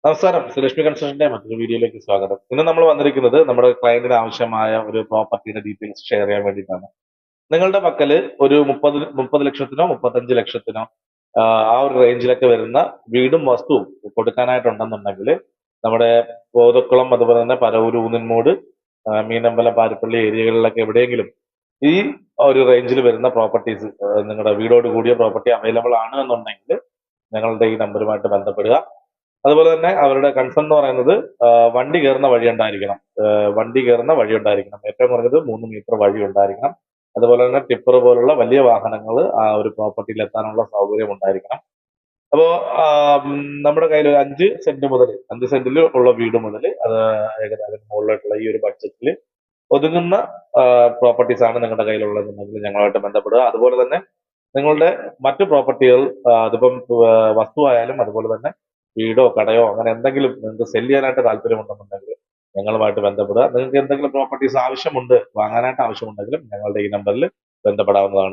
നമസ്കാരം. സുരേഷ്മി കൺസൾട്ടിന്റെ മറ്റൊരു വീഡിയോയിലേക്ക് സ്വാഗതം. ഇന്ന് നമ്മൾ വന്നിരിക്കുന്നത് നമ്മുടെ ക്ലയന്റിന് ആവശ്യമായ ഒരു പ്രോപ്പർട്ടിയുടെ ഡീറ്റെയിൽസ് ഷെയർ ചെയ്യാൻ വേണ്ടിയിട്ടാണ്. നിങ്ങളുടെ പക്കല് ഒരു 30 ലക്ഷത്തിനോ 35 ലക്ഷത്തിനോ ആ ഒരു റേഞ്ചിലൊക്കെ വരുന്ന വീടും വസ്തുവും കൊടുക്കാനായിട്ടുണ്ടെന്നുണ്ടെങ്കിൽ നമ്മുടെ കോതക്കുളം അതുപോലെ തന്നെ പരവൂർ ഊന്നൻമൂട് മീനമ്പലം പാരിപ്പള്ളി ഏരിയകളിലൊക്കെ എവിടെയെങ്കിലും ഈ ഒരു റേഞ്ചിൽ വരുന്ന പ്രോപ്പർട്ടീസ് നിങ്ങളുടെ വീടോട് കൂടിയ പ്രോപ്പർട്ടി അവൈലബിൾ ആണ് എന്നുണ്ടെങ്കിൽ ഞങ്ങളുടെ ഈ നമ്പറുമായിട്ട് ബന്ധപ്പെടുക. അതുപോലെ തന്നെ അവരുടെ കൺസേൺ എന്ന് പറയുന്നത് വണ്ടി കയറുന്ന വഴി ഉണ്ടായിരിക്കണം. വണ്ടി കയറുന്ന വഴി ഉണ്ടായിരിക്കണം. ഏറ്റവും കുറഞ്ഞത് 3 മീറ്റർ വഴി ഉണ്ടായിരിക്കണം. അതുപോലെ തന്നെ ടിപ്പർ പോലുള്ള വലിയ വാഹനങ്ങൾ ആ ഒരു പ്രോപ്പർട്ടിയിൽ എത്താനുള്ള സൗകര്യം ഉണ്ടായിരിക്കണം. അപ്പോ നമ്മുടെ കയ്യിൽ ഒരു 5 സെന്റ് മുതൽ 5 സെന്റിൽ ഉള്ള വീട് മുതൽ അത് ഏകദേശം മുകളിലോട്ടുള്ള ഈ ഒരു ബഡ്ജറ്റിൽ ഒതുങ്ങുന്ന പ്രോപ്പർട്ടീസ് ആണ് നിങ്ങളുടെ കയ്യിലുള്ളതെന്നുണ്ടെങ്കിൽ ഞങ്ങളുമായിട്ട് ബന്ധപ്പെടുക. അതുപോലെ തന്നെ നിങ്ങളുടെ മറ്റു പ്രോപ്പർട്ടികൾ അതിപ്പം വസ്തുവായാലും അതുപോലെ തന്നെ വീടോ കടയോ അങ്ങനെ എന്തെങ്കിലും നിങ്ങൾക്ക് സെല് ചെയ്യാനായിട്ട് താല്പര്യമുണ്ടെന്നുണ്ടെങ്കിൽ ഞങ്ങളുമായിട്ട് ബന്ധപ്പെടുക. നിങ്ങൾക്ക് എന്തെങ്കിലും പ്രോപ്പർട്ടീസ് ആവശ്യമുണ്ട്, വാങ്ങാനായിട്ട് ആവശ്യമുണ്ടെങ്കിലും ഞങ്ങളുടെ ഈ നമ്പറിൽ ബന്ധപ്പെടാവുന്നതാണ്.